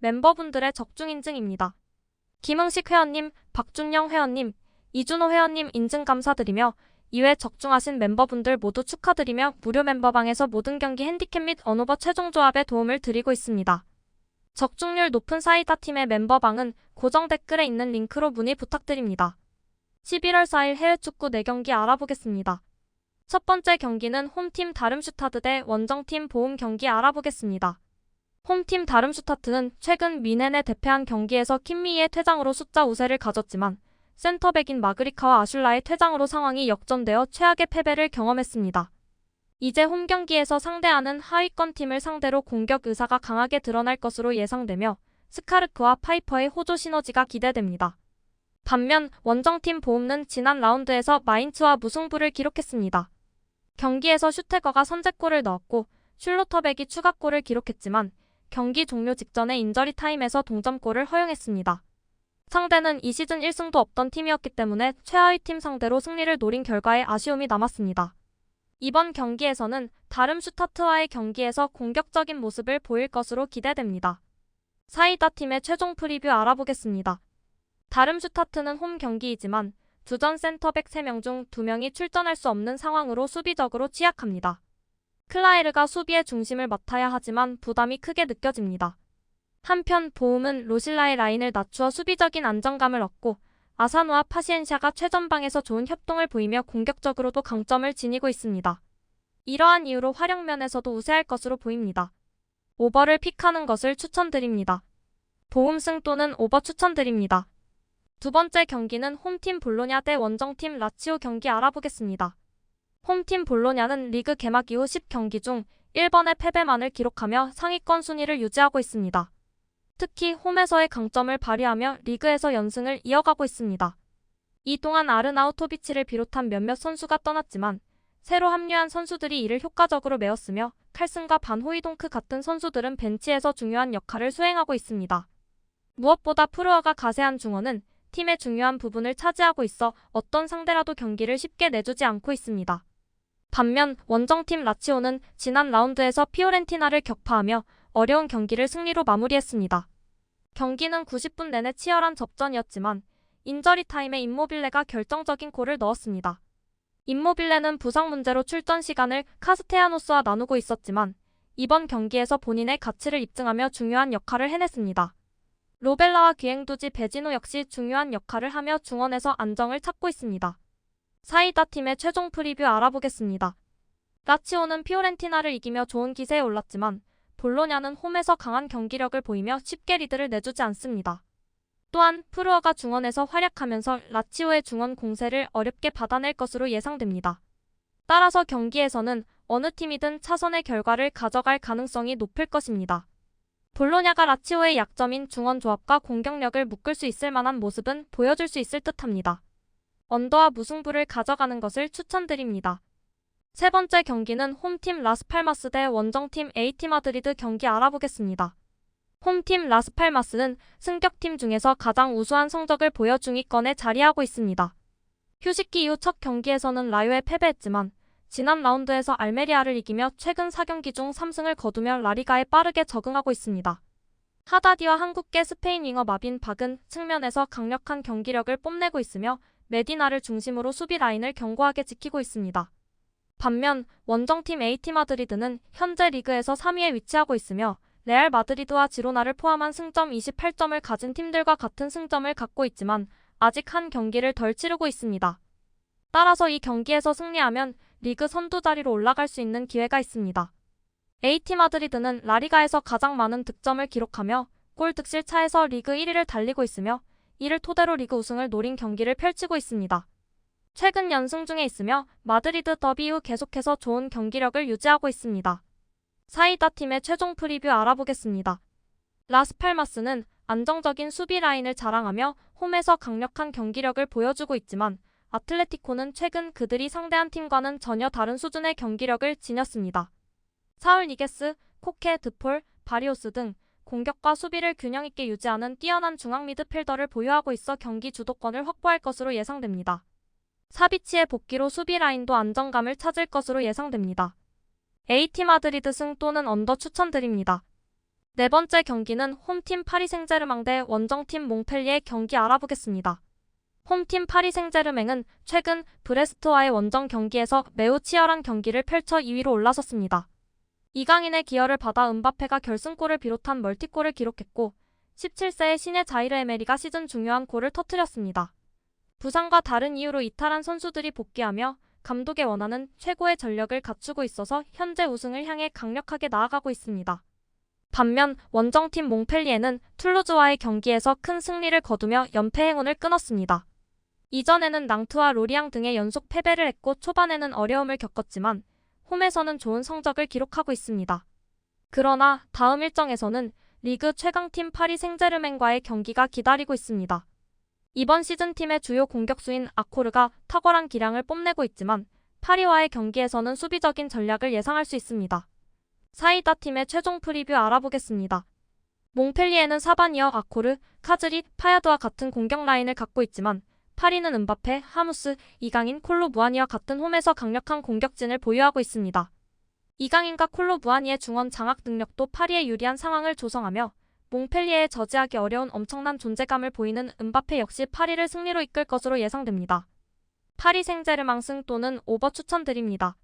멤버분들의 적중 인증입니다. 김응식 회원님, 박준영 회원님, 이준호 회원님 인증 감사드리며 이외 적중하신 멤버분들 모두 축하드리며 무료 멤버방에서 모든 경기 핸디캡 및 언오버 최종 조합에 도움을 드리고 있습니다. 적중률 높은 사이다 팀의 멤버방은 고정 댓글에 있는 링크로 문의 부탁드립니다. 11월 4일 해외축구 4경기 알아보겠습니다. 첫 번째 경기는 홈팀 다름슈타트 대 원정팀 보움 경기 알아보겠습니다. 홈팀 다름슈타트는 최근 미넨에 대패한 경기에서 킴미의 퇴장으로 숫자 우세를 가졌지만 센터백인 마그리카와 아슐라의 퇴장으로 상황이 역전되어 최악의 패배를 경험했습니다. 이제 홈경기에서 상대하는 하위권 팀을 상대로 공격 의사가 강하게 드러날 것으로 예상되며 스카르크와 파이퍼의 호조 시너지가 기대됩니다. 반면 원정팀 보움은 지난 라운드에서 마인츠와 무승부를 기록했습니다. 경기에서 슈테거가 선제골을 넣었고 슐로터백이 추가골을 기록했지만 경기 종료 직전에 인저리 타임에서 동점골을 허용했습니다. 상대는 이 시즌 1승도 없던 팀이었기 때문에 최하위 팀 상대로 승리를 노린 결과에 아쉬움이 남았습니다. 이번 경기에서는 다름슈타트와의 경기에서 공격적인 모습을 보일 것으로 기대됩니다. 사이다 팀의 최종 프리뷰 알아보겠습니다. 다름슈타트는 홈 경기이지만 주전 센터백 3명 중 2명이 출전할 수 없는 상황으로 수비적으로 취약합니다. 클라이르가 수비의 중심을 맡아야 하지만 부담이 크게 느껴집니다. 한편 보움은 로실라의 라인을 낮추어 수비적인 안정감을 얻고 아사노와 파시엔샤가 최전방에서 좋은 협동을 보이며 공격적으로도 강점을 지니고 있습니다. 이러한 이유로 활용면에서도 우세할 것으로 보입니다. 오버를 픽하는 것을 추천드립니다. 보움승 또는 오버 추천드립니다. 두 번째 경기는 홈팀 볼로냐 대 원정팀 라치오 경기 알아보겠습니다. 홈팀 볼로냐는 리그 개막 이후 10경기 중 1번의 패배만을 기록하며 상위권 순위를 유지하고 있습니다. 특히 홈에서의 강점을 발휘하며 리그에서 연승을 이어가고 있습니다. 이 동안 아르나우토비치를 비롯한 몇몇 선수가 떠났지만 새로 합류한 선수들이 이를 효과적으로 메웠으며 칼슨과 반 호이동크 같은 선수들은 벤치에서 중요한 역할을 수행하고 있습니다. 무엇보다 프루어가 가세한 중원은 팀의 중요한 부분을 차지하고 있어 어떤 상대라도 경기를 쉽게 내주지 않고 있습니다. 반면 원정팀 라치오는 지난 라운드에서 피오렌티나를 격파하며 어려운 경기를 승리로 마무리했습니다. 경기는 90분 내내 치열한 접전이었지만 인저리 타임에 임모빌레가 결정적인 골을 넣었습니다. 임모빌레는 부상 문제로 출전 시간을 카스테야노스와 나누고 있었지만 이번 경기에서 본인의 가치를 입증하며 중요한 역할을 해냈습니다. 로벨라와 기행두지 베지노 역시 중요한 역할을 하며 중원에서 안정을 찾고 있습니다. 사이다 팀의 최종 프리뷰 알아보겠습니다. 라치오는 피오렌티나를 이기며 좋은 기세에 올랐지만 볼로냐는 홈에서 강한 경기력을 보이며 쉽게 리드를 내주지 않습니다. 또한 프루어가 중원에서 활약하면서 라치오의 중원 공세를 어렵게 받아낼 것으로 예상됩니다. 따라서 경기에서는 어느 팀이든 차선의 결과를 가져갈 가능성이 높을 것입니다. 볼로냐가 라치오의 약점인 중원 조합과 공격력을 묶을 수 있을 만한 모습은 보여줄 수 있을 듯합니다. 언더와 무승부를 가져가는 것을 추천드립니다. 세 번째 경기는 홈팀 라스팔마스 대 원정팀 AT 마드리드 경기 알아보겠습니다. 홈팀 라스팔마스는 승격팀 중에서 가장 우수한 성적을 보여 중위권에 자리하고 있습니다. 휴식기 이후 첫 경기에서는 라요에 패배했지만 지난 라운드에서 알메리아를 이기며 최근 4경기 중 3승을 거두며 라리가에 빠르게 적응하고 있습니다. 하다디와 한국계 스페인 윙어 마빈 박은 측면에서 강력한 경기력을 뽐내고 있으며 메디나를 중심으로 수비 라인을 견고하게 지키고 있습니다. 반면 원정팀 AT 마드리드는 현재 리그에서 3위에 위치하고 있으며 레알 마드리드와 지로나를 포함한 승점 28점을 가진 팀들과 같은 승점을 갖고 있지만 아직 한 경기를 덜 치르고 있습니다. 따라서 이 경기에서 승리하면 리그 선두 자리로 올라갈 수 있는 기회가 있습니다. AT 마드리드는 라리가에서 가장 많은 득점을 기록하며 골 득실 차에서 리그 1위를 달리고 있으며 이를 토대로 리그 우승을 노린 경기를 펼치고 있습니다. 최근 연승 중에 있으며 마드리드 더비 이후 계속해서 좋은 경기력을 유지하고 있습니다. 사이다 팀의 최종 프리뷰 알아보겠습니다. 라스팔마스는 안정적인 수비 라인을 자랑하며 홈에서 강력한 경기력을 보여주고 있지만 아틀레티코는 최근 그들이 상대한 팀과는 전혀 다른 수준의 경기력을 지녔습니다. 사울 니게스, 코케, 드폴, 바리오스 등 공격과 수비를 균형 있게 유지하는 뛰어난 중앙 미드필더를 보유하고 있어 경기 주도권을 확보할 것으로 예상됩니다. 사비치의 복귀로 수비 라인도 안정감을 찾을 것으로 예상됩니다. AT 마드리드 승 또는 언더 추천드립니다. 네 번째 경기는 홈팀 파리 생제르맹 대 원정팀 몽펠리에 경기 알아보겠습니다. 홈팀 파리 생제르맹은 최근 브레스트와의 원정 경기에서 매우 치열한 경기를 펼쳐 2위로 올라섰습니다. 이강인의 기여를 받아 음바페가 결승골을 비롯한 멀티골을 기록했고 17세의 신의 자이르 에메리가 시즌 중요한 골을 터뜨렸습니다. 부상과 다른 이유로 이탈한 선수들이 복귀하며 감독이 원하는 최고의 전력을 갖추고 있어서 현재 우승을 향해 강력하게 나아가고 있습니다. 반면 원정팀 몽펠리에는 툴루즈와의 경기에서 큰 승리를 거두며 연패 행운을 끊었습니다. 이전에는 낭투와 로리앙 등의 연속 패배를 했고 초반에는 어려움을 겪었지만 홈에서는 좋은 성적을 기록하고 있습니다. 그러나 다음 일정에서는 리그 최강팀 파리 생제르맹과의 경기가 기다리고 있습니다. 이번 시즌 팀의 주요 공격수인 아코르가 탁월한 기량을 뽐내고 있지만 파리와의 경기에서는 수비적인 전략을 예상할 수 있습니다. 사이다 팀의 최종 프리뷰 알아보겠습니다. 몽펠리에는 사바니어, 아코르, 카즈리, 파야드와 같은 공격 라인을 갖고 있지만 파리는 음바페, 하무스, 이강인, 콜로 무아니와 같은 홈에서 강력한 공격진을 보유하고 있습니다. 이강인과 콜로 무아니의 중원 장악 능력도 파리에 유리한 상황을 조성하며 몽펠리에에 저지하기 어려운 엄청난 존재감을 보이는 음바페 역시 파리를 승리로 이끌 것으로 예상됩니다. 파리 생제르맹 승 또는 오버 추천드립니다.